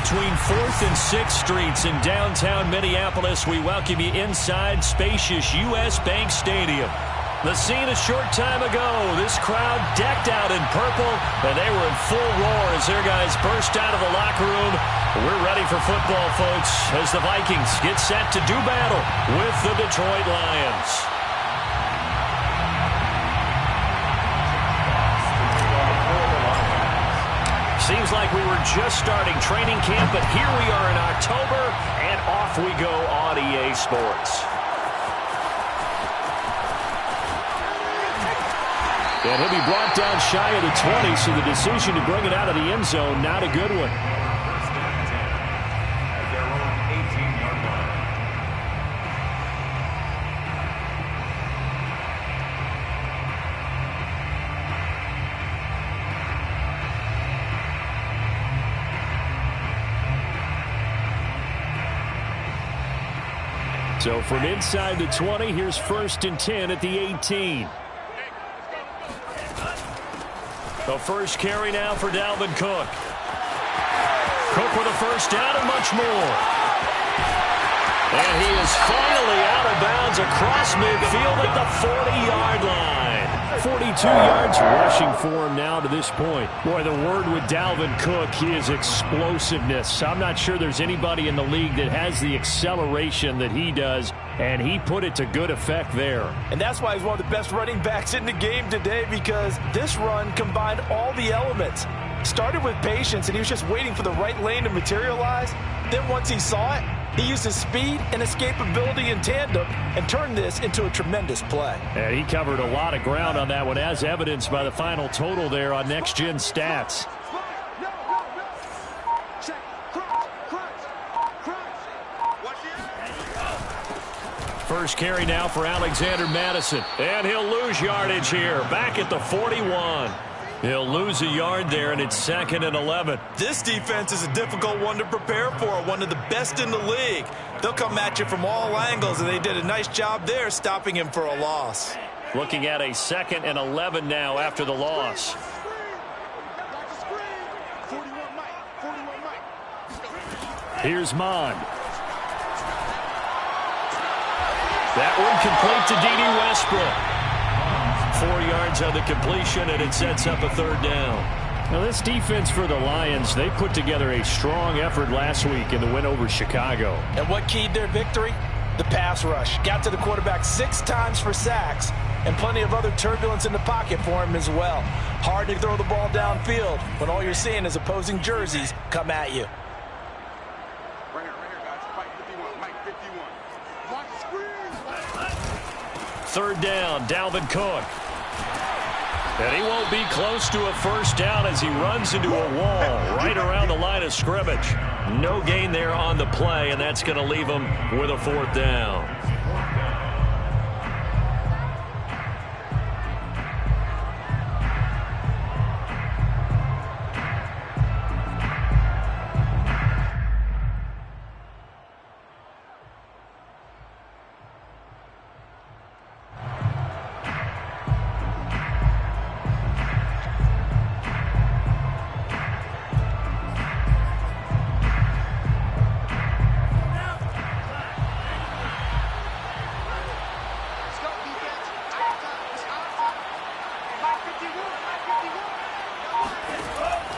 between 4th and 6th Streets in downtown Minneapolis. We welcome you inside spacious U.S. Bank Stadium. The scene a short time ago, this crowd decked out in purple, and they were in full roar as their guys burst out of the locker room. We're ready for football, folks, as the Vikings get set to do battle with the Detroit Lions. Seems like we were just starting training camp, but here we are in October, and off we go on EA Sports. And he'll be brought down shy of the 20, so the decision to bring it out of the end zone, not a good one. So from inside the 20, here's 1st and 10 at the 18. The first carry now for Dalvin Cook. Cook with a first down and much more. And he is finally out of bounds across midfield at the 40-yard line. 42 yards rushing for him now to this point. Boy, the word with Dalvin Cook is explosiveness. I'm not sure there's anybody in the league that has the acceleration that he does, and he put it to good effect there. And that's why he's one of the best running backs in the game today, because this run combined all the elements. Started with patience, and he was just waiting for the right lane to materialize. Then once he saw it, he used his speed and escapability in tandem and turned this into a tremendous play. And he covered a lot of ground on that one, as evidenced by the final total there on Next Gen Stats. First carry now for Alexander Madison. And he'll lose yardage here. Back at the 41. He'll lose a yard there, and it's 2nd and 11. This defense is a difficult one to prepare for, one of the best in the league. They'll come at you from all angles, and they did a nice job there stopping him for a loss. Looking at a 2nd and 11 now after the loss. Here's Mond. That one complete to D.D. Westbrook. 4 yards on the completion, and it sets up a 3rd down. Now, this defense for the Lions, they put together a strong effort last week in the win over Chicago. And what keyed their victory? The pass rush. Got to the quarterback 6 times for sacks, and plenty of other turbulence in the pocket for him as well. Hard to throw the ball downfield when all you're seeing is opposing jerseys come at you. Right here, guys. Mike 51. Mike 51. Watch the screen. 3rd down, Dalvin Cook. And he won't be close to a first down as he runs into a wall right around the line of scrimmage. No gain there on the play, and that's going to leave him with a 4th down.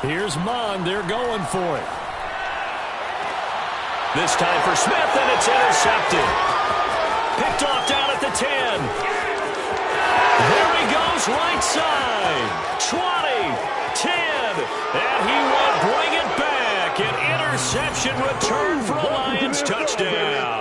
Here's Mond. They're going for it. This time for Smith, and it's intercepted. Picked off down at the 10. There he goes, right side. 20, 10, and he will bring it back. An interception return for a Lions touchdown.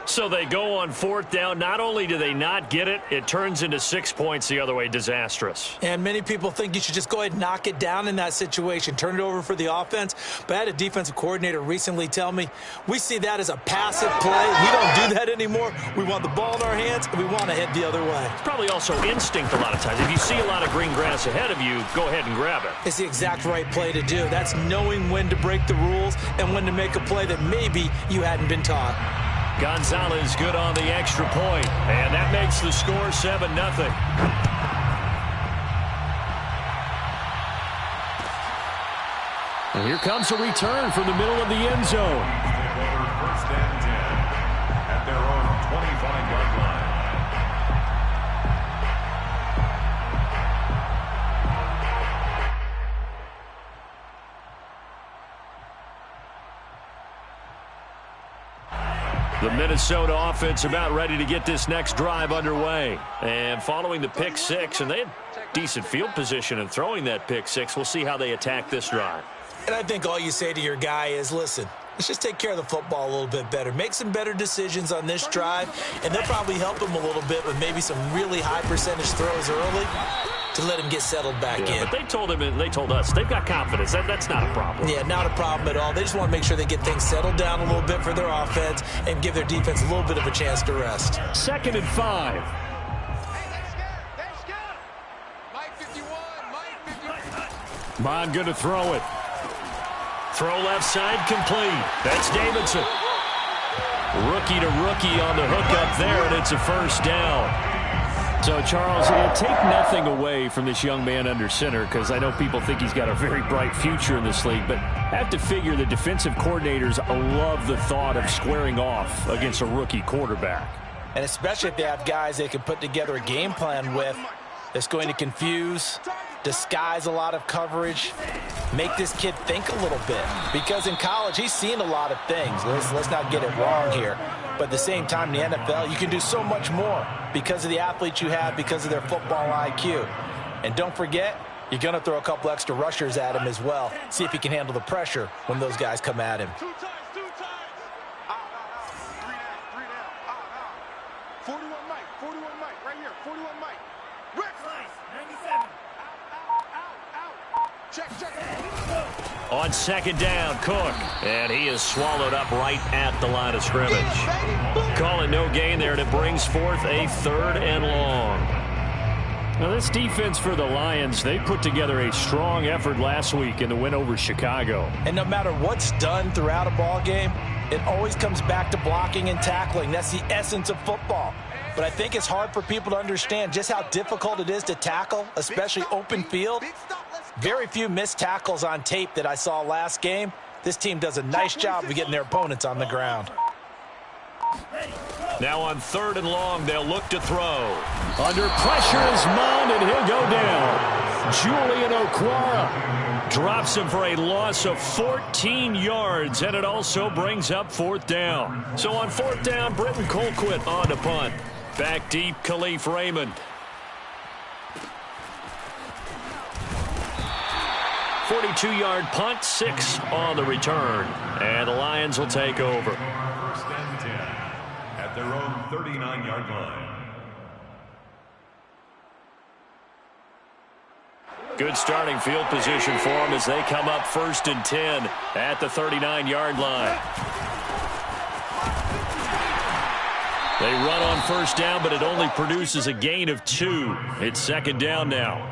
So they go on 4th down. Not only do they not get it, it turns into 6 points the other way. Disastrous. And many people think you should just go ahead and knock it down in that situation. Turn it over for the offense. But I had a defensive coordinator recently tell me, we see that as a passive play. We don't do that anymore. We want the ball in our hands, and we want to head the other way. It's probably also instinct a lot of times. If you see a lot of green grass ahead of you, go ahead and grab it. It's the exact right play to do. That's knowing when to break the rules and when to make a play that maybe you hadn't been taught. Gonzalez good on the extra point, and that makes the score 7-0. And here comes a return from the middle of the end zone. First and 10 at their own 25-yard line. The Minnesota offense about ready to get this next drive underway. And following the pick six, and they had decent field position in throwing that pick six. We'll see how they attack this drive. And I think all you say to your guy is, listen, let's just take care of the football a little bit better. Make some better decisions on this drive, and they'll probably help him a little bit with maybe some really high percentage throws early to let him get settled back in. But they told him and they told us they've got confidence. That's not a problem. Yeah, not a problem at all. They just want to make sure they get things settled down a little bit for their offense and give their defense a little bit of a chance to rest. 2nd and 5. Mon going to throw it. Throw left side complete. That's Davidson. Rookie to rookie on the hook up there, and it's a first down. So, Charles, take nothing away from this young man under center, because I know people think he's got a very bright future in this league, but I have to figure the defensive coordinators love the thought of squaring off against a rookie quarterback. And especially if they have guys they can put together a game plan with that's going to confuse, disguise a lot of coverage, make this kid think a little bit. Because in college, he's seen a lot of things. Let's not get it wrong here. But at the same time, in the NFL, you can do so much more because of the athletes you have, because of their football IQ. And don't forget, you're going to throw a couple extra rushers at him as well. See if he can handle the pressure when those guys come at him. 2 times. 3 down. 41 Mike, right here. 41 Mike. Rick. 97. Out. Check. On 2nd down, Cook. And he is swallowed up right at the line of scrimmage. Calling no gain there, and it brings forth a 3rd and long. Now, this defense for the Lions, they put together a strong effort last week in the win over Chicago. And no matter what's done throughout a ball game, it always comes back to blocking and tackling. That's the essence of football. But I think it's hard for people to understand just how difficult it is to tackle, especially open field. Very few missed tackles on tape that I saw last game. This team does a nice job of getting their opponents on the ground. Now on 3rd and long, they'll look to throw. Under pressure is Mon, and he'll go down. Julian Okwara drops him for a loss of 14 yards, and it also brings up 4th down. So on 4th down, Britton Colquitt on to punt. Back deep, Khalif Raymond. 42-yard punt, 6 on the return. And the Lions will take over. 1st and 10 at their own 39-yard line. Good starting field position for them as they come up 1st and 10 at the 39-yard line. They run on 1st down, but it only produces a gain of 2. It's 2nd down now.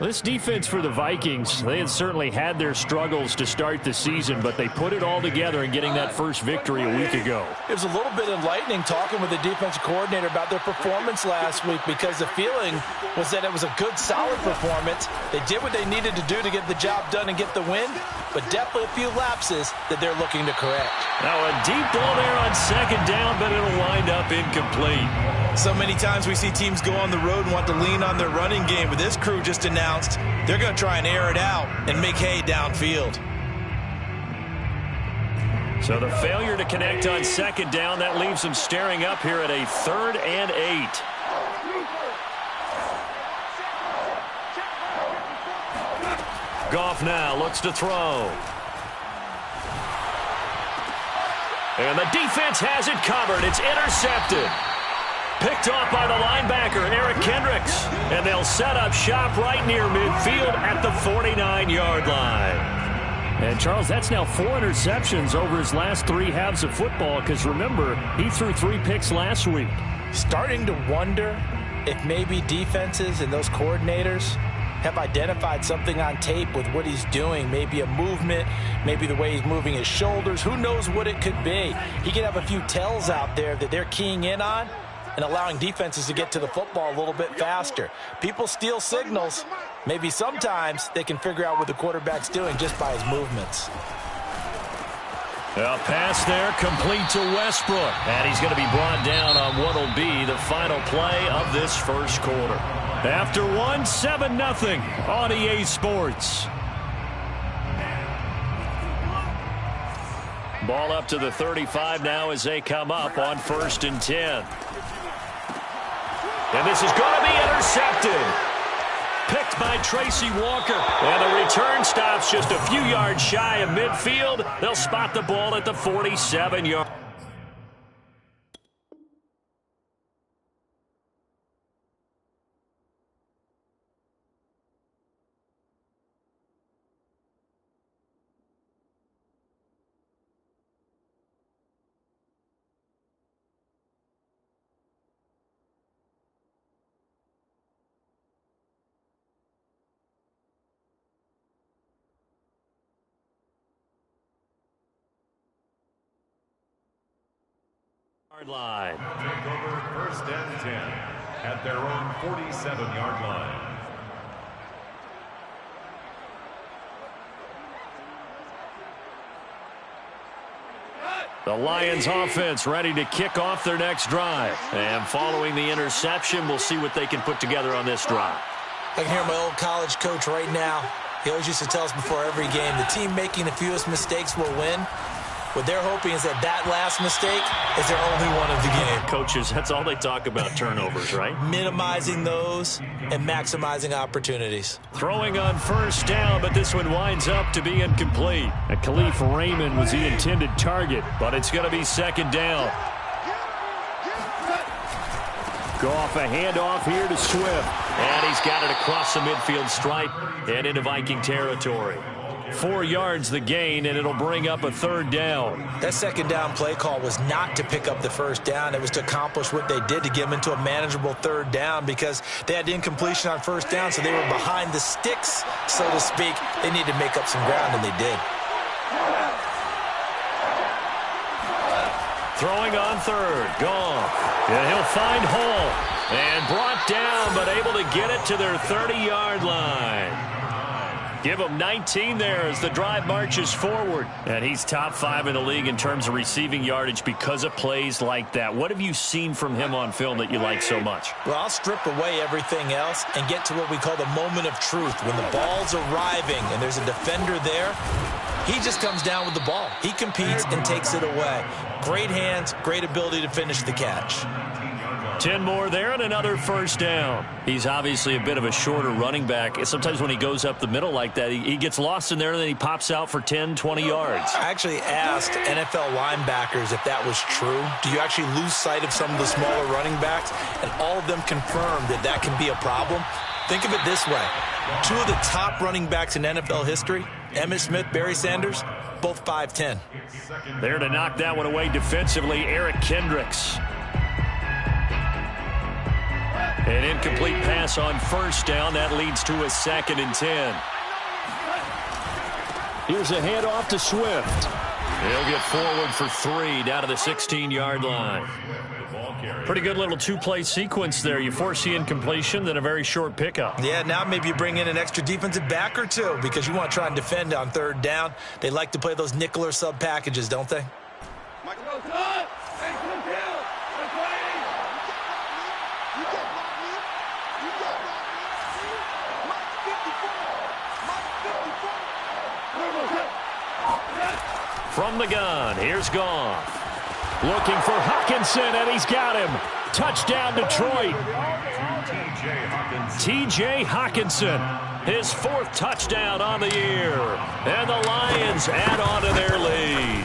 This defense for the Vikings, they had certainly had their struggles to start the season, but they put it all together in getting that first victory a week ago. It was a little bit enlightening talking with the defensive coordinator about their performance last week, because the feeling was that it was a good, solid performance. They did what they needed to do to get the job done and get the win, but definitely a few lapses that they're looking to correct. Now a deep ball there on 2nd down, but it'll wind up incomplete. So many times we see teams go on the road and want to lean on their running game, but this crew just announced they're going to try and air it out and make hay downfield. So the failure to connect on 2nd down, that leaves them staring up here at a 3rd and 8. Goff now looks to throw. And the defense has it covered. It's intercepted. Picked off by the linebacker, Eric Kendricks. And they'll set up shop right near midfield at the 49-yard line. And, Charles, that's now 4 interceptions over his last 3 halves of football, because, remember, he threw 3 picks last week. Starting to wonder if maybe defenses and those coordinators have identified something on tape with what he's doing. Maybe a movement, maybe the way he's moving his shoulders. Who knows what it could be? He could have a few tells out there that they're keying in on and allowing defenses to get to the football a little bit faster. People steal signals. Maybe sometimes they can figure out what the quarterback's doing just by his movements. A pass there, complete to Westbrook. And he's going to be brought down on what will be the final play of this first quarter. After one, 7-0 on EA Sports. Ball up to the 35 now as they come up on 1st and 10. And this is going to be intercepted. Picked by Tracy Walker. And the return stops just a few yards shy of midfield. They'll spot the ball at the 47-yard. Line. Take over 1st and 10 at their own 47-yard line. The Lions offense ready to kick off their next drive. And following the interception, we'll see what they can put together on this drive. I can hear my old college coach right now. He always used to tell us before every game, the team making the fewest mistakes will win. What they're hoping is that last mistake is their only one of the game. Coaches, that's all they talk about, turnovers, right? Minimizing those and maximizing opportunities. Throwing on 1st down, but this one winds up to be incomplete. And Khalif Raymond was the intended target, but it's going to be 2nd down. Goff, a handoff here to Swift. And he's got it across the midfield stripe and into Viking territory. 4 yards the gain, and it'll bring up a 3rd down. That 2nd down play call was not to pick up the 1st down. It was to accomplish what they did to get them into a manageable 3rd down because they had incompletion on 1st down, so they were behind the sticks, so to speak. They needed to make up some ground, and they did. Throwing on 3rd, Goff. And he'll find Hall. And brought down, but able to get it to their 30-yard line. Give him 19 there as the drive marches forward. And he's top 5 in the league in terms of receiving yardage because of plays like that. What have you seen from him on film that you like so much? Well, I'll strip away everything else and get to what we call the moment of truth. When the ball's arriving and there's a defender there, he just comes down with the ball. He competes and takes it away. Great hands, great ability to finish the catch. 10 more there and another 1st down. He's obviously a bit of a shorter running back. Sometimes when he goes up the middle like that, he gets lost in there and then he pops out for 10, 20 yards. I actually asked NFL linebackers if that was true. Do you actually lose sight of some of the smaller running backs? And all of them confirmed that that can be a problem. Think of it this way. 2 of the top running backs in NFL history, Emmitt Smith, Barry Sanders, both 5'10". There to knock that one away defensively, Eric Kendricks. An incomplete pass on 1st down. That leads to a 2nd and 10. Here's a handoff to Swift. He'll get forward for 3 down to the 16-yard line. Pretty good little 2-play sequence there. You force the incompletion, then a very short pickup. Yeah, now maybe you bring in an extra defensive back or 2 because you want to try and defend on 3rd down. They like to play those nickel or sub packages, don't they? From the gun, here's Goff. Looking for Hockenson, and he's got him. Touchdown, Detroit. T.J. Hockenson, his 4th touchdown on the year. And the Lions add on to their lead.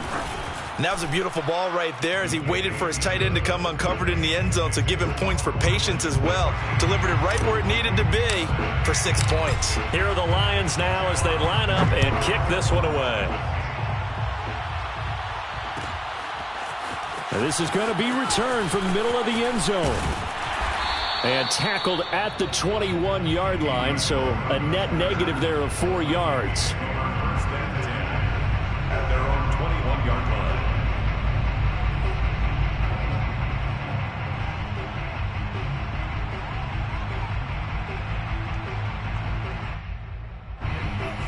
And that was a beautiful ball right there as he waited for his tight end to come uncovered in the end zone, so give him points for patience as well. Delivered it right where it needed to be for 6 points. Here are the Lions now as they line up and kick this one away. Now this is going to be returned from the middle of the end zone. And tackled at the 21-yard line, so a net negative there of 4 yards. At their own 21-yard line.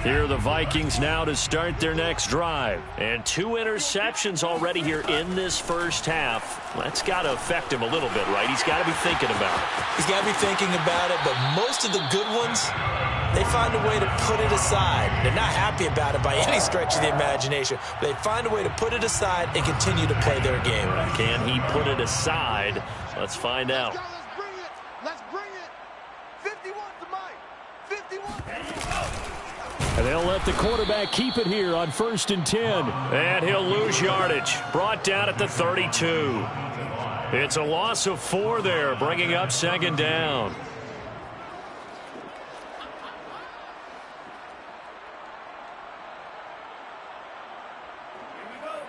Here are the Vikings now to start their next drive. And 2 interceptions already here in this first half. That's got to affect him a little bit, right? He's got to be thinking about it. He's got to be thinking about it, but most of the good ones, they find a way to put it aside. They're not happy about it by any stretch of the imagination. But they find a way to put it aside and continue to play their game. Can he put it aside? Let's find out. Let's bring it. 51 to Mike. 51. And they'll let the quarterback keep it here on 1st and 10. And he'll lose yardage. Brought down at the 32. It's a loss of 4 there, bringing up 2nd down.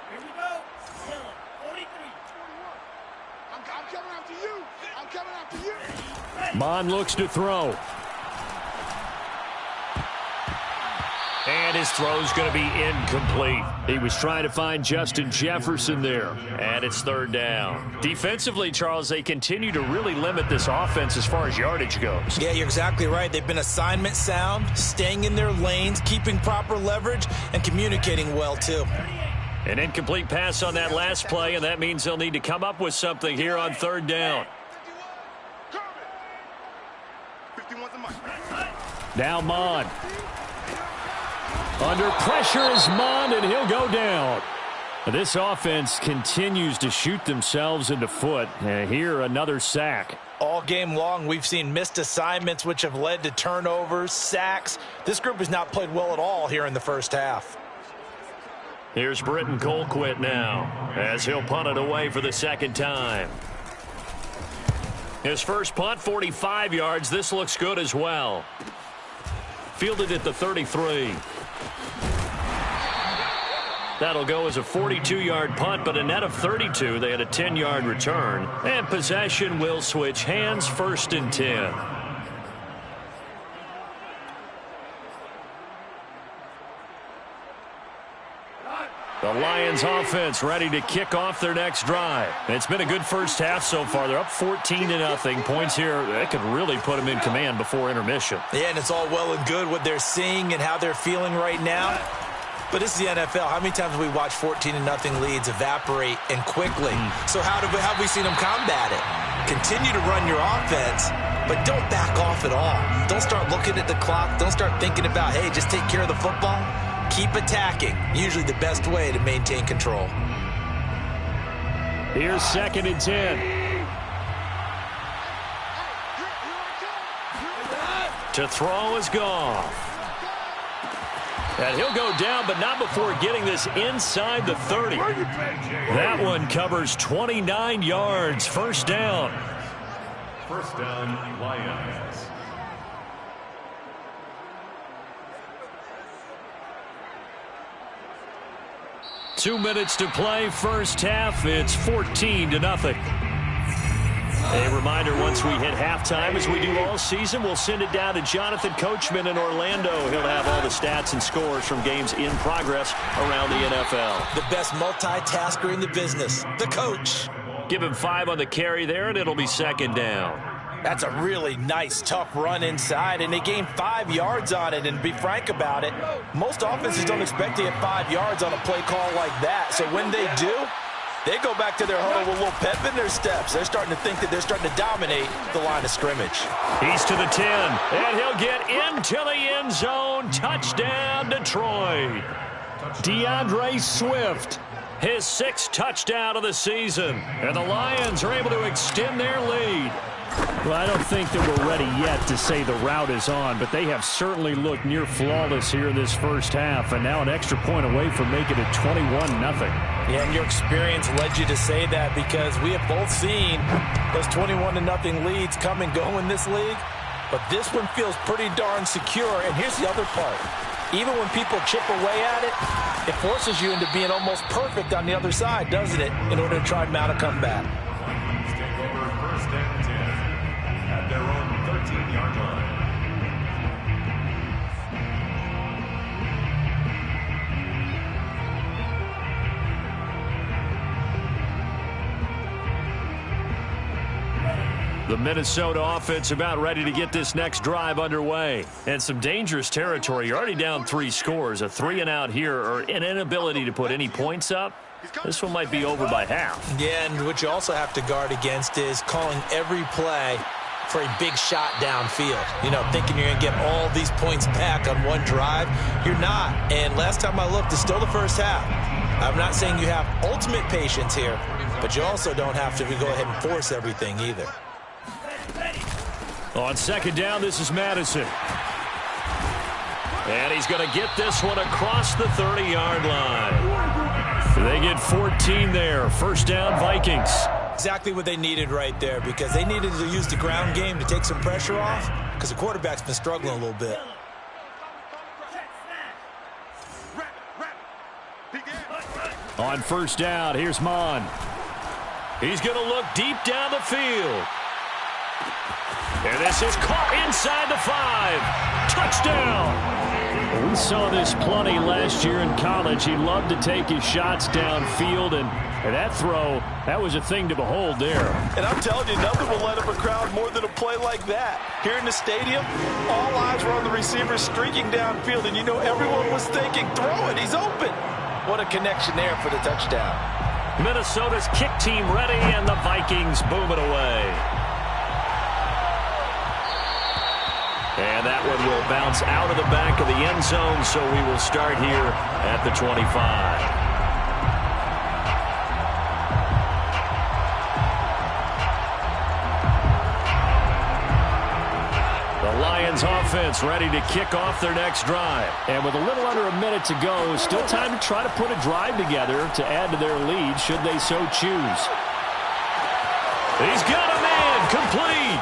Here we go. 43. I'm coming after you. I'm coming after you. Mond looks to throw. And his throw's going to be incomplete. He was trying to find Justin Jefferson there. And it's 3rd down. Defensively, Charles, they continue to really limit this offense as far as yardage goes. Yeah, you're exactly right. They've been assignment sound, staying in their lanes, keeping proper leverage, and communicating well, too. An incomplete pass on that last play, and that means they'll need to come up with something here on 3rd down. 51 to Mike. Now Mond. Under pressure is Mond, and he'll go down. This offense continues to shoot themselves in the foot. Here, another sack. All game long, we've seen missed assignments, which have led to turnovers, sacks. This group has not played well at all here in the first half. Here's Britton Colquitt now, as he'll punt it away for the 2nd time. His first punt, 45 yards. This looks good as well. Fielded at the 33. That'll go as a 42-yard punt, but a net of 32. They had a 10-yard return. And possession will switch hands, 1st and 10. The Lions offense ready to kick off their next drive. It's been a good first half so far. They're up 14-0. Points here, that could really put them in command before intermission. Yeah, and it's all well and good what they're seeing and how they're feeling right now. But this is the NFL. How many times have we watched 14-0 leads evaporate and quickly? So how have we seen them combat it? Continue to run your offense, but don't back off at all. Don't start looking at the clock. Don't start thinking about, hey, just take care of the football. Keep attacking. Usually the best way to maintain control. Here's 2nd and 10. To throw is Goff. And he'll go down, but not before getting this inside the 30. That one covers 29 yards. 1st down. 1st down, Lions. 2 minutes to play, first half. It's 14-0. A reminder, once we hit halftime, as we do all season, we'll send it down to Jonathan Coachman in Orlando. He'll have all the stats and scores from games in progress around the NFL. The best multitasker in the business, the coach. Give him 5 on the carry there, and it'll be 2nd down. That's a really nice, tough run inside, and they gained 5 yards on it. And to be frank about it, most offenses don't expect to get 5 yards on a play call like that. So when they do, they go back to their huddle with a little pep in their steps. They're starting to think that they're starting to dominate the line of scrimmage. He's to the 10, and he'll get into the end zone. Touchdown, Detroit. DeAndre Swift, his 6th touchdown of the season. And the Lions are able to extend their lead. Well, I don't think that we're ready yet to say the route is on, but they have certainly looked near flawless here in this first half, and now an extra point away from making it 21-0. Yeah, and your experience led you to say that, because we have both seen those 21-0 leads come and go in this league, but this one feels pretty darn secure. And here's the other part. Even when people chip away at it, it forces you into being almost perfect on the other side, doesn't it, in order to try and mount a comeback. Take over 1st and 10 at their own 13-yard line. The Minnesota offense about ready to get this next drive underway. And some dangerous territory. You're already down 3 scores. A 3-and-out here or an inability to put any points up. This one might be over by half. Yeah, and what you also have to guard against is calling every play for a big shot downfield. You know, thinking you're going to get all these points back on one drive. You're not. And last time I looked, it's still the first half. I'm not saying you have ultimate patience here, but you also don't have to go ahead and force everything either. On second down, this is Madison. And he's going to get this one across the 30-yard line. They get 14 there. First down, Vikings. Exactly what they needed right there, because they needed to use the ground game to take some pressure off, because the quarterback's been struggling a little bit. On first down, here's Mon. He's going to look deep down the field. And this is caught inside the 5. Touchdown. We saw this plenty last year in college. He loved to take his shots downfield, and that throw, that was a thing to behold there. And I'm telling you, nothing will light up a crowd more than a play like that. Here in the stadium, all eyes were on the receiver streaking downfield, and you know everyone was thinking, throw it, he's open. What a connection there for the touchdown. Minnesota's kick team ready, and the Vikings boom it away. And that one will bounce out of the back of the end zone, so we will start here at the 25. The Lions offense ready to kick off their next drive. And with a little under a minute to go, still time to try to put a drive together to add to their lead should they so choose. He's got a man, complete.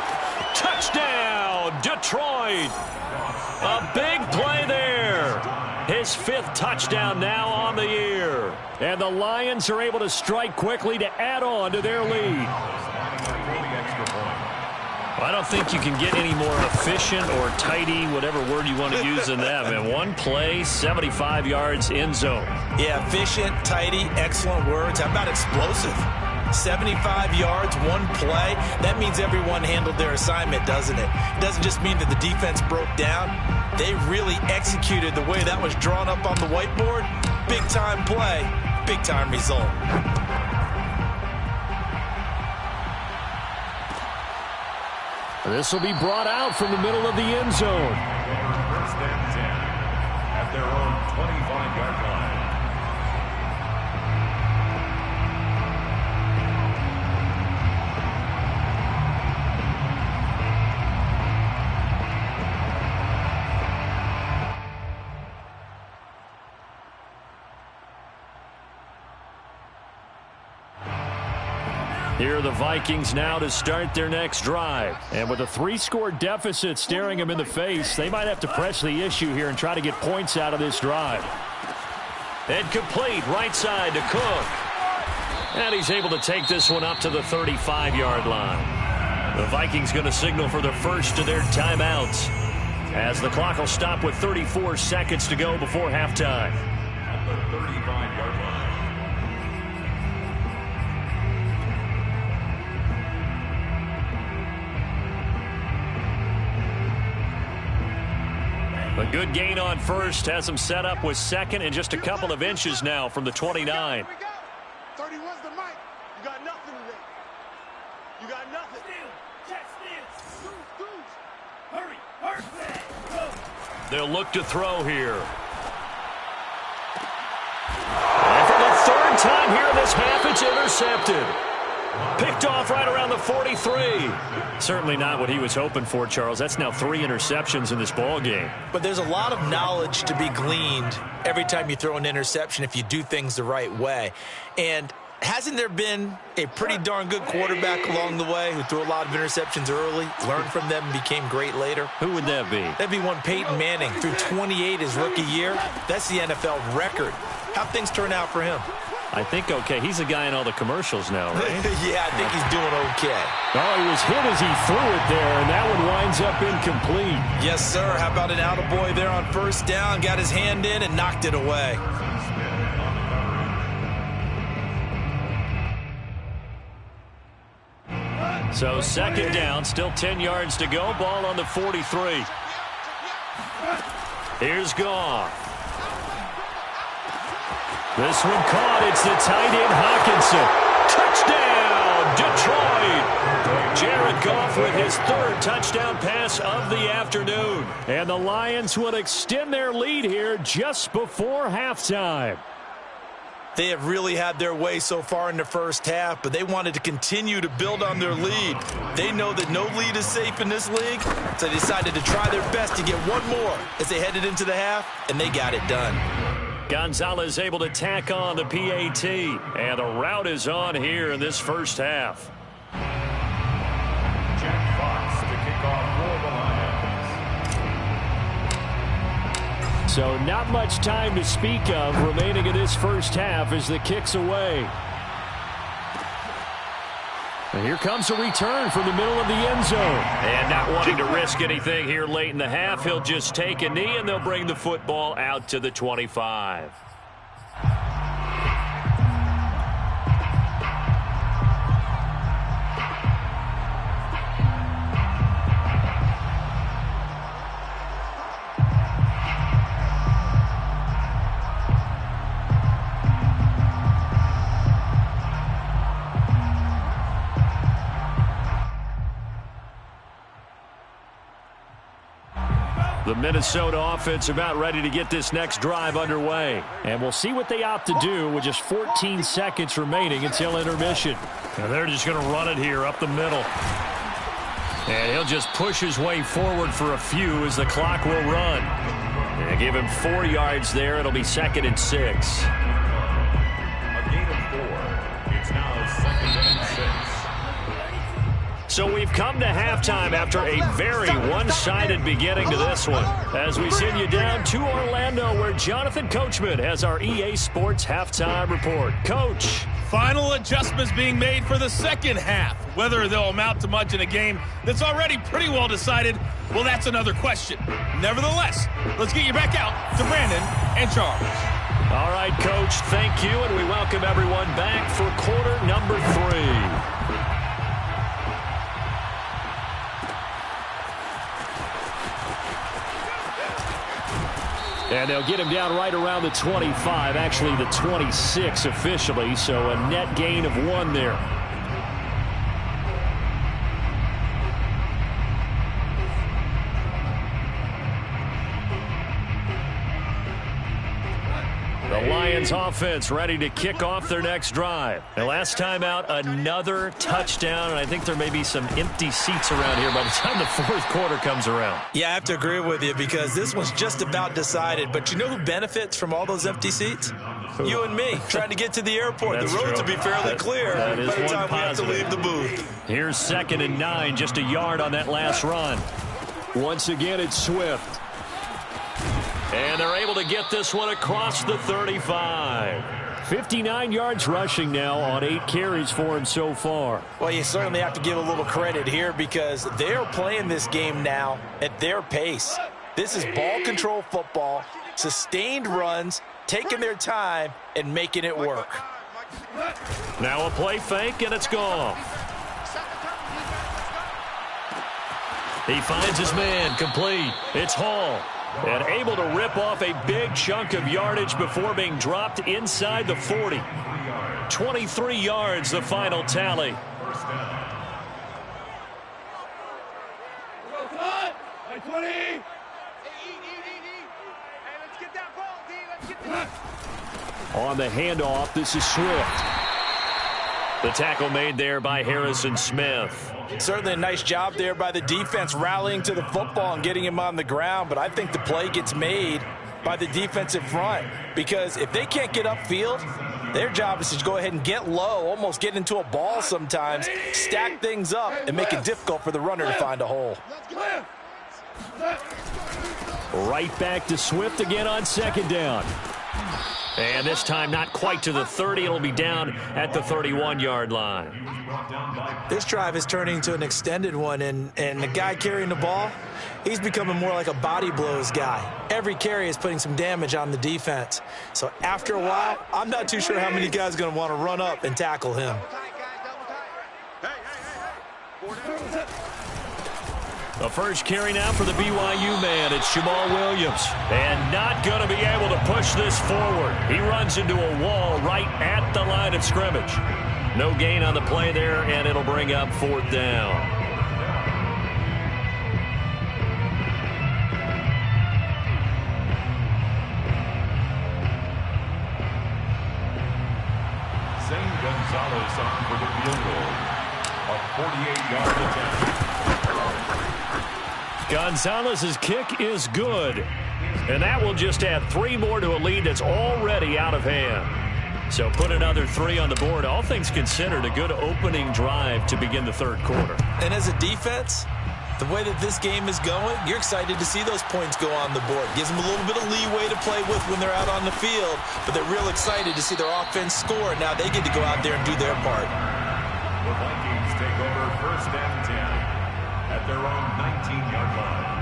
Touchdown, Detroit. A big play there. His 5th touchdown now on the year. And the Lions are able to strike quickly to add on to their lead. I don't think you can get any more efficient or tidy, whatever word you want to use in that. Man, one play, 75 yards, end zone. Yeah, efficient, tidy, excellent words. How about explosive? 75 yards, one play. That means everyone handled their assignment, doesn't it? It doesn't just mean that the defense broke down. They really executed the way that was drawn up on the whiteboard. Big-time play, big-time result. This will be brought out from the middle of the end zone. First and 10 at their own 25-yard line. Here are the Vikings now to start their next drive. And with a 3-score deficit staring them in the face, they might have to press the issue here and try to get points out of this drive. And complete right side to Cook. And he's able to take this one up to the 35-yard line. The Vikings going to signal for the first of their timeouts, as the clock will stop with 34 seconds to go before halftime. At the 35-yard line. A good gain on first, has him set up with second and just a couple of inches now from the 29. 31's the mic. You got nothing today. You got nothing. Hurry. They'll look to throw here. And for the 3rd time here in this half, it's intercepted. Picked off right around the 43. Certainly not what he was hoping for, Charles. That's now 3 interceptions in this ball game. But there's a lot of knowledge to be gleaned every time you throw an interception if you do things the right way. And hasn't there been a pretty darn good quarterback along the way who threw a lot of interceptions early, learned from them, and became great later? Who would that be? That'd be one Peyton Manning, threw 28 his rookie year. That's the NFL record. How'd things turn out for him? I think okay. He's a guy in all the commercials now, right? Yeah, I think he's doing okay. Oh, he was hit as he threw it there, and that one winds up incomplete. Yes, sir. How about an attaboy there on first down? Got his hand in and knocked it away. So second down, still 10 yards to go. Ball on the 43. Here's Goff. This one caught. It's the tight end Hawkinson. Touchdown, Detroit. Jared Goff with his third touchdown pass of the afternoon. And the Lions will extend their lead here just before halftime. They have really had their way so far in the first half, but they wanted to continue to build on their lead. They know that no lead is safe in this league, so they decided to try their best to get one more as they headed into the half, and they got it done. Gonzalez able to tack on the PAT, and the route is on here in this first half. Jack Fox to kick off for the Lions. So not much time to speak of remaining in this first half as the kick's away. And here comes a return from the middle of the end zone. And not wanting to risk anything here late in the half, he'll just take a knee and they'll bring the football out to the 25. The Minnesota offense about ready to get this next drive underway. And we'll see what they opt to do with just 14 seconds remaining until intermission. And they're just going to run it here up the middle. And he'll just push his way forward for a few as the clock will run. And give him 4 yards there. It'll be 2nd and 6. A gain of 4. It's now 2nd and 6. So we've come to halftime after a very one-sided beginning to this one. As we send you down to Orlando, where Jonathan Coachman has our EA Sports halftime report. Coach. Final adjustments being made for the second half. Whether they'll amount to much in a game that's already pretty well decided, well, that's another question. Nevertheless, let's get you back out to Brandon and Charles. All right, Coach, thank you, and we welcome everyone back for quarter number 3. And they'll get him down right around the 25, actually the 26 officially, so a net gain of 1 there. The Lions offense ready to kick off their next drive. And last time out, another touchdown, and I think there may be some empty seats around here by the time the fourth quarter comes around. Yeah, I have to agree with you because this one's just about decided. But you know who benefits from all those empty seats? You and me, trying to get to the airport. That's the roads true. will be fairly clear that by is the one time we have to leave the booth. Here's 2nd and 9, just a yard on that last run. Once again, it's Swift. And they're able to get this one across the 35. 59 yards rushing now on 8 carries for him so far. Well, you certainly have to give a little credit here because they're playing this game now at their pace. This is ball control football, sustained runs, taking their time, and making it work. Now a play fake, and it's gone. He finds his man, complete. It's Hall. And able to rip off a big chunk of yardage before being dropped inside the 40. 23 yards, the final tally. First down. On the handoff, this is Swift. The tackle made there by Harrison Smith. Certainly a nice job there by the defense rallying to the football and getting him on the ground, but I think the play gets made by the defensive front because if they can't get upfield, their job is to go ahead and get low, almost get into a ball sometimes, stack things up, and make it difficult for the runner to find a hole. Right back to Swift again on 2nd down. And this time not quite to the 30. It'll be down at the 31-yard line. This drive is turning into an extended one, and the guy carrying the ball, he's becoming more like a body blows guy. Every carry is putting some damage on the defense. So after a while, I'm not too sure how many guys are going to want to run up and tackle him. The first carry now for the BYU man. It's Jamal Williams. And not going to be able to push this forward. He runs into a wall right at the line of scrimmage. No gain on the play there, and it'll bring up 4th down. Gonzalez on for the field goal. A 48-yard attempt. Gonzalez's kick is good. And that will just add 3 more to a lead that's already out of hand. So put another 3 on the board. All things considered, a good opening drive to begin the 3rd quarter. And as a defense, the way that this game is going, you're excited to see those points go on the board. Gives them a little bit of leeway to play with when they're out on the field, but they're real excited to see their offense score. Now they get to go out there and do their part. The Vikings take over 1st and 10 at their own 19-yard line.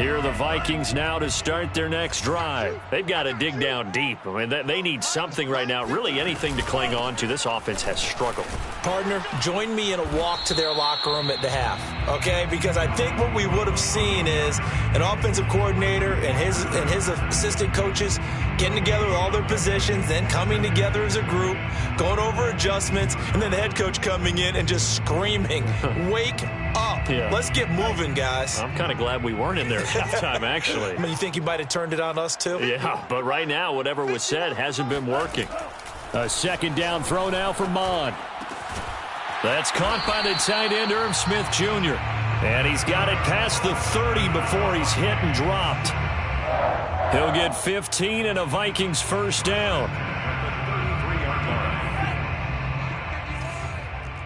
Here are the Vikings now to start their next drive. They've got to dig down deep. I mean, they need something right now, really anything to cling on to. This offense has struggled. Partner, join me in a walk to their locker room at the half, okay? Because I think what we would have seen is an offensive coordinator and his assistant coaches getting together with all their positions, then coming together as a group, going over adjustments, and then the head coach coming in and just screaming, wake up. Yeah. Let's get moving, guys. I'm kind of glad we weren't in there at halftime, actually. I mean, you think he might have turned it on us, too? Yeah, but right now, whatever was said hasn't been working. A 2nd down throw now for Mond. That's caught by the tight end, Irv Smith Jr. And he's got it past the 30 before he's hit and dropped. He'll get 15 and a Vikings 1st down.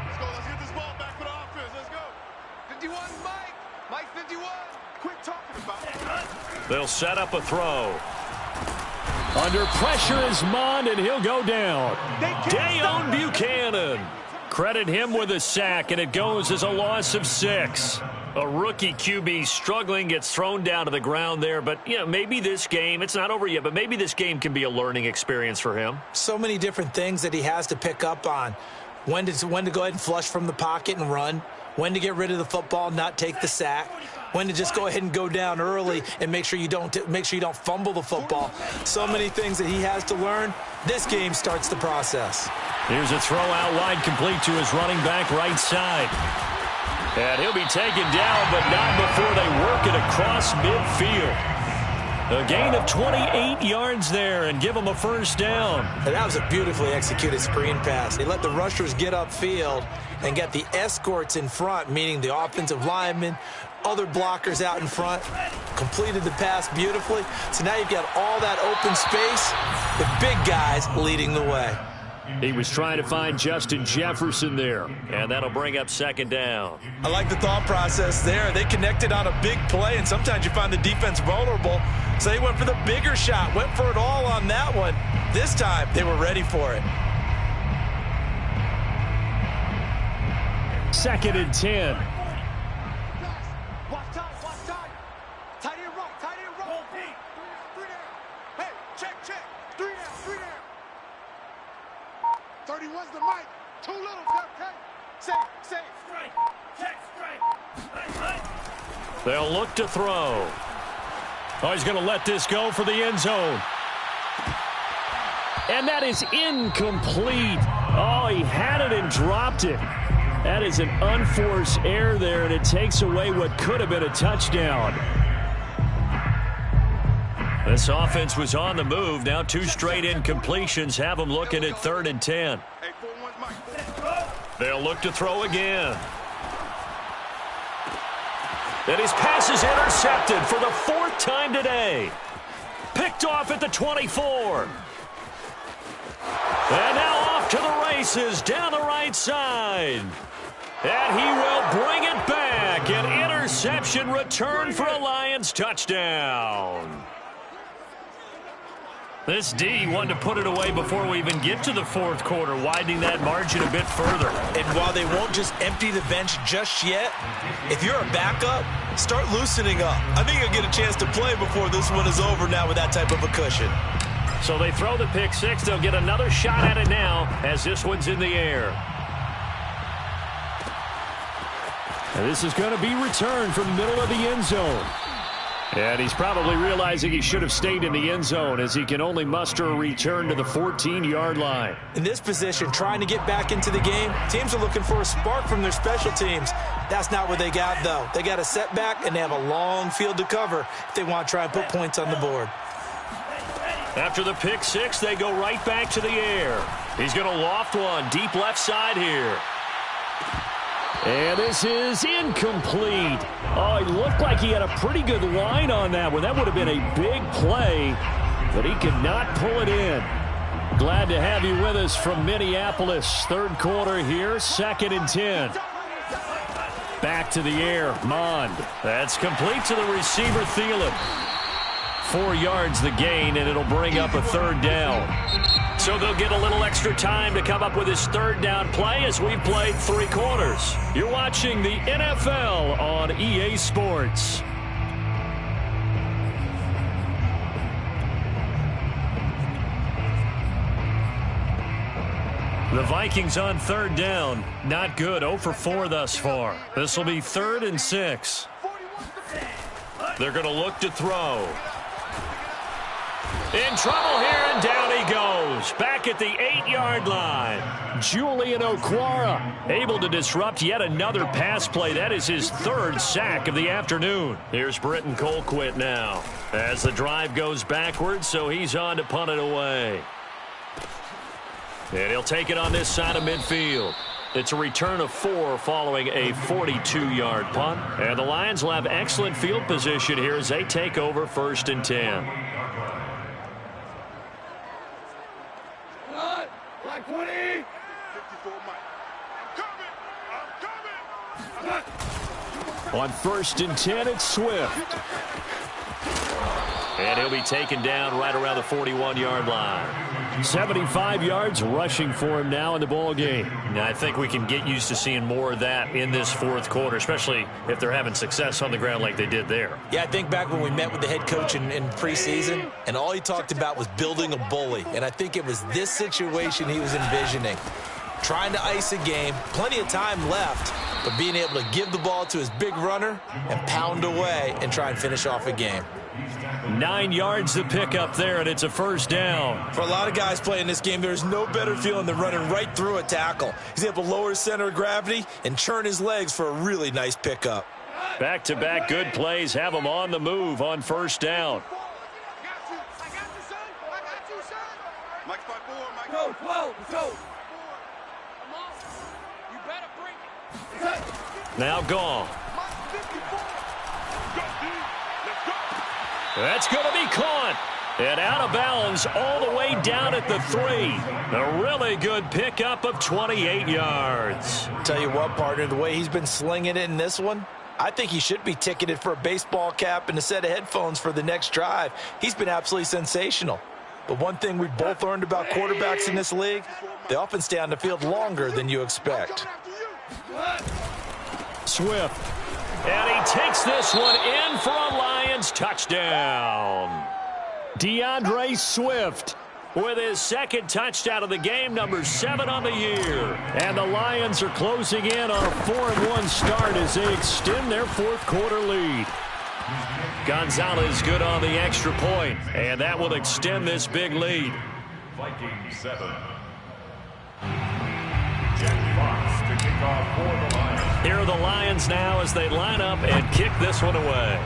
Let's go. Let's get this ball back for the offense. Let's go. 51, Mike. Mike 51. Quit talking about it. They'll set up a throw. Under pressure is Mond, and he'll go down. Dayon Buchanan. Credit him with a sack, and it goes as a loss of 6. A rookie QB struggling, gets thrown down to the ground there. But, you know, maybe this game, it's not over yet, but maybe this game can be a learning experience for him. So many different things that he has to pick up on. When to go ahead and flush from the pocket and run. When to get rid of the football, not take the sack. When to just go ahead and go down early and make sure you don't fumble the football. So many things that he has to learn. This game starts the process. Here's a throw out wide, complete to his running back right side. And he'll be taken down, but not before they work it across midfield. A gain of 28 yards there and give him a 1st down. And that was a beautifully executed screen pass. They let the rushers get upfield and get the escorts in front, meaning the offensive linemen, other blockers out in front, completed the pass beautifully. So now you've got all that open space with big guys leading the way. He was trying to find Justin Jefferson there, and that'll bring up 2nd down. I like the thought process there. They connected on a big play, and sometimes you find the defense vulnerable. So they went for the bigger shot, went for it all on that one. This time, they were ready for it. 2nd and 10. Watch time. Tight end right. 3 down. Hey, check. 3 down. 31's the mic. Too little, okay? Safe. Strike. Check, strike. They'll look to throw. Oh, he's going to let this go for the end zone. And that is incomplete. Oh, he had it and dropped it. That is an unforced error there, and it takes away what could have been a touchdown. This offense was on the move. Now 2 straight incompletions have them looking at 3rd and 10. They'll look to throw again. And his pass is intercepted for the 4th time today. Picked off at the 24. And now off to the races down the right side. And he will bring it back. An interception return for a Lions touchdown. This D wanted to put it away before we even get to the 4th quarter, widening that margin a bit further. And while they won't just empty the bench just yet, if you're a backup, start loosening up. I think you'll get a chance to play before this one is over now with that type of a cushion. So they throw the pick six. They'll get another shot at it now as this one's in the air. And this is going to be returned from the middle of the end zone. And he's probably realizing he should have stayed in the end zone as he can only muster a return to the 14-yard line. In this position, trying to get back into the game, teams are looking for a spark from their special teams. That's not what they got, though. They got a setback, and they have a long field to cover if they want to try and put points on the board. After the pick six, they go right back to the air. He's going to loft one deep left side here. And this is incomplete. Oh, it looked like he had a pretty good line on that one. That would have been a big play, but he could not pull it in. Glad to have you with us from Minneapolis. Third quarter here, 2nd and 10. Back to the air, Mond. That's complete to the receiver, Thielen. 4 yards the gain, and it'll bring up a third down. So they'll get a little extra time to come up with his third down play as we've played 3 quarters. You're watching the NFL on EA Sports. The Vikings on third down. Not good. 0 for 4 thus far. This will be 3rd and 6. They're going to look to throw. In trouble here, and down he goes. Back at the 8-yard line. Julian Okwara able to disrupt yet another pass play. That is his 3rd sack of the afternoon. Here's Britton Colquitt now as the drive goes backwards, so he's on to punt it away. And he'll take it on this side of midfield. It's a return of 4 following a 42-yard punt. And the Lions will have excellent field position here as they take over 1st and 10. Like 20. 54 Mike. I'm coming. On 1st and 10, it's Swift. And he'll be taken down right around the 41-yard line. 75 yards rushing for him now in the ball game. Now, I think we can get used to seeing more of that in this 4th quarter, especially if they're having success on the ground like they did there. Yeah, I think back when we met with the head coach in preseason, and all he talked about was building a bully. And I think it was this situation he was envisioning. Trying to ice a game, plenty of time left, but being able to give the ball to his big runner and pound away and try and finish off a game. 9 yards to pick up there, and it's a 1st down. For a lot of guys playing this game, there's no better feeling than running right through a tackle. He's able to lower his center of gravity and churn his legs for a really nice pickup. Back-to-back good plays have him on the move on 1st down. Go, go, go. You better bring it. Now gone. That's going to be caught. And out of bounds all the way down at the 3. A really good pickup of 28 yards. Tell you what, partner, the way he's been slinging it in this one, I think he should be ticketed for a baseball cap and a set of headphones for the next drive. He's been absolutely sensational. But one thing we've both learned about quarterbacks in this league, they often stay on the field longer than you expect. Swift. And he takes this one in for a Lions touchdown. DeAndre Swift with his 2nd touchdown of the game, number 7 on the year. And the Lions are closing in on a 4-1 start as they extend their 4th quarter lead. Gonzalez good on the extra point, and that will extend this big lead. Vikings 7. Jack Fox to kick off for the Lions. Here are the Lions now as they line up and kick this one away.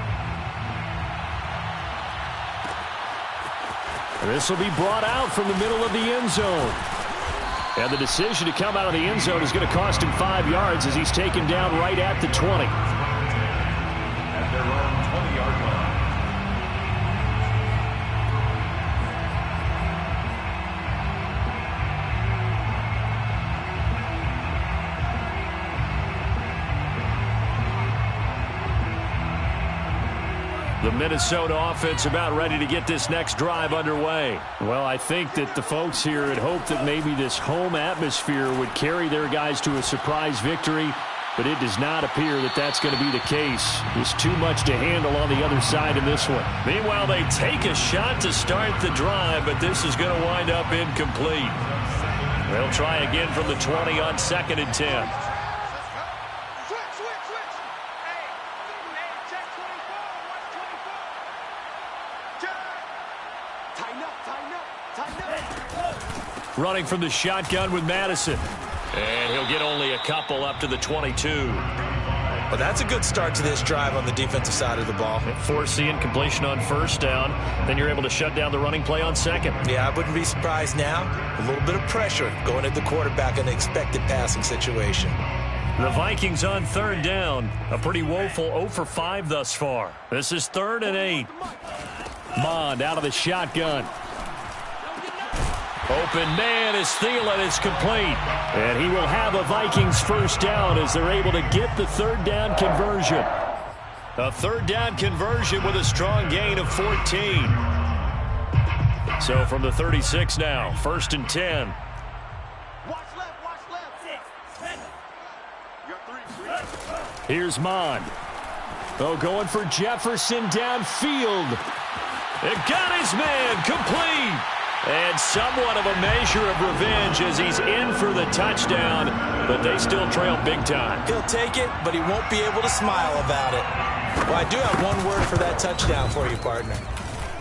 This will be brought out from the middle of the end zone. And the decision to come out of the end zone is going to cost him 5 yards as he's taken down right at the 20. At their own 20-yard line. The Minnesota offense about ready to get this next drive underway. Well, I think that the folks here had hoped that maybe this home atmosphere would carry their guys to a surprise victory. but it does not appear that that's going to be the case. There's too much to handle on the other side in this one. Meanwhile, they take a shot to start the drive, but this is going to wind up incomplete. They'll try again from the 20 on 2nd and 10. Running from the shotgun with Madison. And he'll get only a couple up to the 22. Well, that's a good start to this drive on the defensive side of the ball. Force the incompletion on 1st down. Then you're able to shut down the running play on 2nd. Yeah, I wouldn't be surprised now. A little bit of pressure going at the quarterback in an expected passing situation. The Vikings on 3rd down. A pretty woeful 0 for 5 thus far. This is 3rd and 8. Mond out of the shotgun. Open man is Thielen. It's complete. And he will have a Vikings 1st down as they're able to get the 3rd down conversion. A 3rd down conversion with a strong gain of 14. So from the 36 now, 1st and 10. Watch left. 6, 7. Here's Mond. Oh, going for Jefferson downfield. It got his man complete. And somewhat of a measure of revenge as he's in for the touchdown, but they still trail big time. He'll take it, but he won't be able to smile about it. Well, I do have one word for that touchdown for you, partner.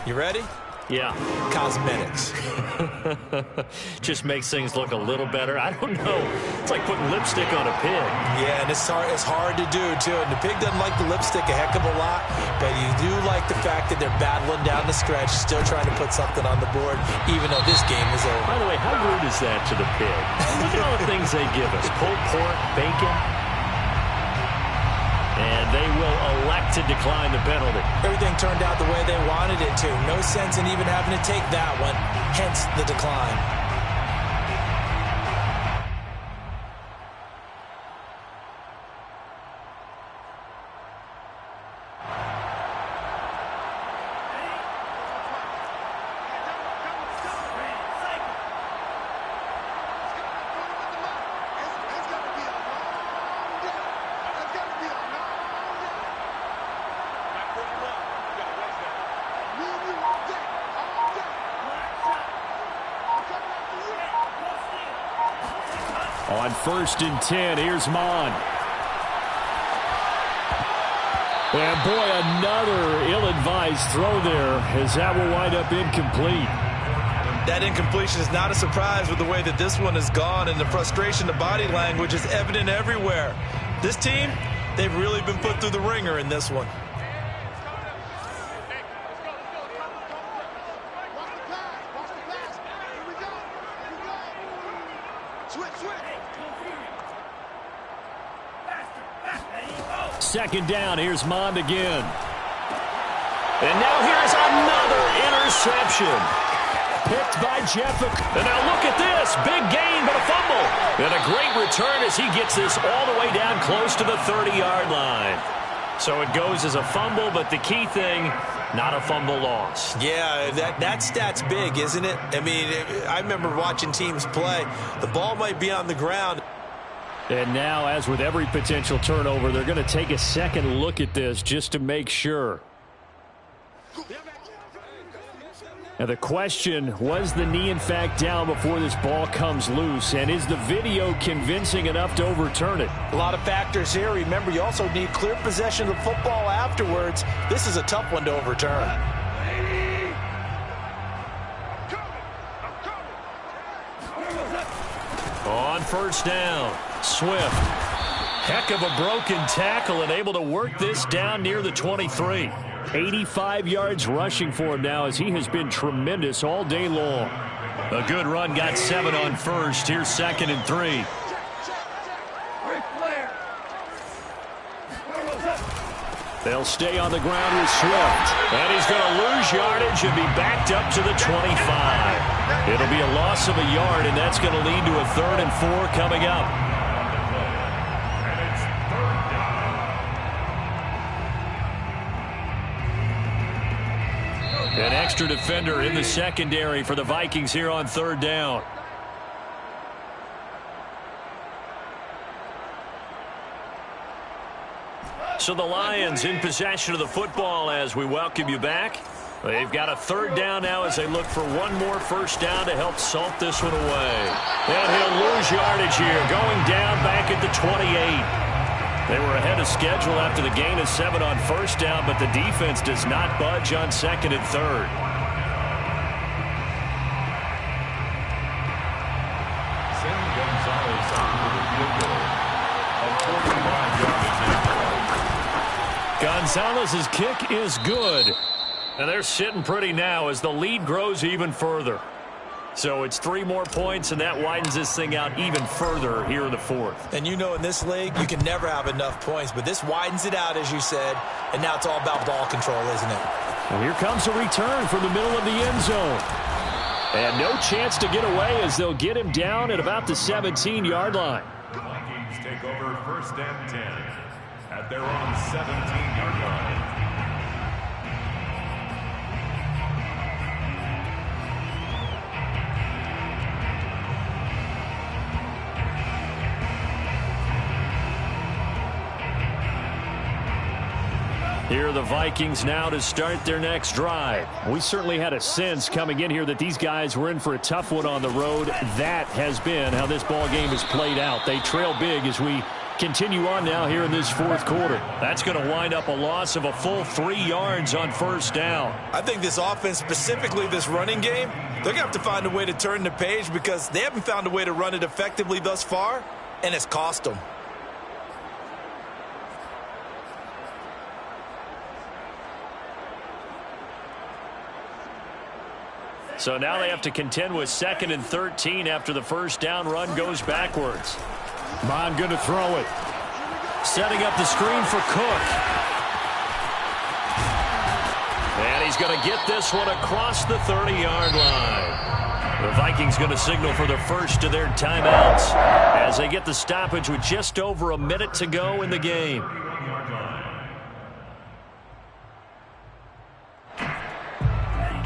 You ready? Yeah. Cosmetics. Just makes things look a little better. I don't know. It's like putting lipstick on a pig. Yeah, and it's hard to do, too. And the pig doesn't like the lipstick a heck of a lot, but you do like the fact that they're battling down the stretch, still trying to put something on the board, even though this game is over. By the way, how rude is that to the pig? Look at all the things they give us. Pulled pork, bacon. And they will elect to decline the penalty. Everything turned out the way they wanted it to. No sense in even having to take that one, hence the decline. On 1st and 10, here's Mond. And boy, another ill-advised throw there as that will wind up incomplete. That incompletion is not a surprise with the way that this one has gone, and the frustration, the body language is evident everywhere. This team, they've really been put through the ringer in this one. Second down, here's Mond again. And now here's another interception. Picked by Jefferson. And now look at this. Big gain, but a fumble. And a great return as he gets this all the way down close to the 30-yard line. So it goes as a fumble, but the key thing, not a fumble loss. Yeah, that stat's big, isn't it? I mean, I remember watching teams play. The ball might be on the ground. And now, as with every potential turnover, they're going to take a second look at this just to make sure. Now the question, was the knee in fact down before this ball comes loose? And is the video convincing enough to overturn it? A lot of factors here. Remember, you also need clear possession of the football afterwards. This is a tough one to overturn. On 1st down, Swift. Heck of a broken tackle and able to work this down near the 23. 85 yards rushing for him now as he has been tremendous all day long. A good run, got 7 on 1st. Here's 2nd and 3. They'll stay on the ground with Swift. And he's going to lose yardage and be backed up to the 25. It'll be a loss of a yard, and that's going to lead to a 3rd and 4 coming up. An extra defender in the secondary for the Vikings here on 3rd down. So the Lions in possession of the football as we welcome you back. They've got a third down now as they look for one more first down to help salt this one away. And he'll lose yardage here, going down back at the 28. They were ahead of schedule after the gain of 7 on first down, but the defense does not budge on second and third. Gonzalez's kick is good. And they're sitting pretty now as the lead grows even further. So it's 3 more points, and that widens this thing out even further here in the fourth. And you know in this league, you can never have enough points, but this widens it out, as you said, and now it's all about ball control, isn't it? And here comes a return from the middle of the end zone. And no chance to get away as they'll get him down at about the 17-yard line. The Vikings take over first and 10 at their own 17-yard line. Here are the Vikings now to start their next drive. We certainly had a sense coming in here that these guys were in for a tough one on the road. That has been how this ball game has played out. They trail big as we continue on now here in this fourth quarter. That's going to wind up a loss of a full 3 yards on first down. I think this offense, specifically this running game, they're going to have to find a way to turn the page because they haven't found a way to run it effectively thus far, and it's cost them. So now they have to contend with 2nd and 13 after the first down run goes backwards. Mon going to throw it. Setting up the screen for Cook. And he's going to get this one across the 30-yard line. The Vikings going to signal for the first of their timeouts as they get the stoppage with just over a minute to go in the game.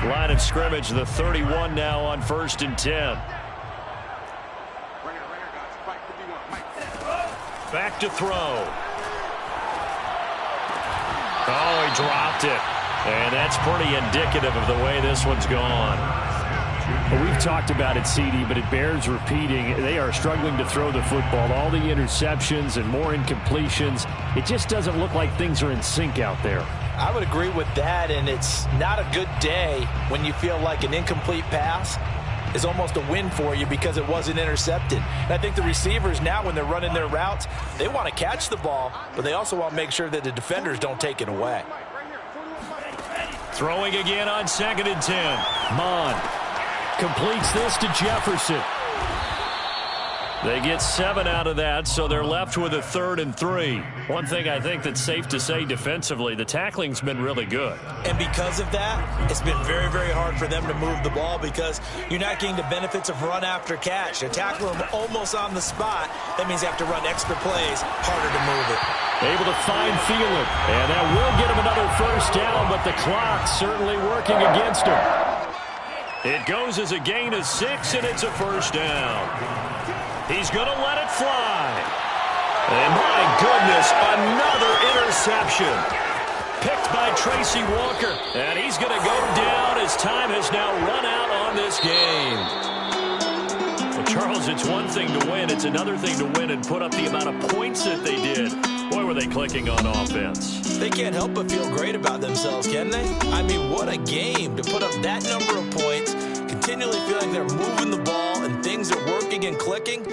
Line of scrimmage, the 31 now on 1st and 10. Back to throw. Oh, he dropped it. And that's pretty indicative of the way this one's gone. Well, we've talked about it, CD, but it bears repeating. They are struggling to throw the football. All the interceptions and more incompletions. It just doesn't look like things are in sync out there. I would agree with that, and it's not a good day when you feel like an incomplete pass is almost a win for you because it wasn't intercepted. And I think the receivers now, when they're running their routes, they want to catch the ball, but they also want to make sure that the defenders don't take it away. Throwing again on 2nd and 10. Mon completes this to Jefferson. They get 7 out of that, so they're left with a 3rd and 3. One thing I think that's safe to say defensively, the tackling's been really good. And because of that, it's been very, very hard for them to move the ball because you're not getting the benefits of run after catch. They're tackling them almost on the spot. That means they have to run extra plays, harder to move it. Able to find Thielen. And that will get him another first down, but the clock's certainly working against him. It goes as a gain of 6, and it's a first down. He's going to let it fly. And my goodness, another interception. Picked by Tracy Walker. And he's going to go down as time has now run out on this game. Well, Charles, it's one thing to win. It's another thing to win and put up the amount of points that they did. Boy, were they clicking on offense. They can't help but feel great about themselves, can they? I mean, what a game to put up that number of points, continually feel like they're moving the ball and things are working and clicking.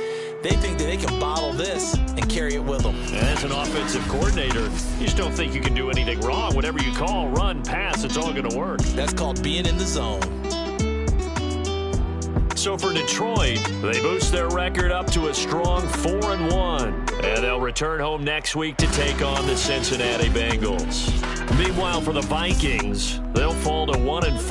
They think that they can bottle this and carry it with them. As an offensive coordinator, you just don't think you can do anything wrong. Whatever you call, run, pass, it's all going to work. That's called being in the zone. So for Detroit, they boost their record up to a strong 4-1. And they'll return home next week to take on the Cincinnati Bengals. Meanwhile, for the Vikings, they'll fall to 1-4.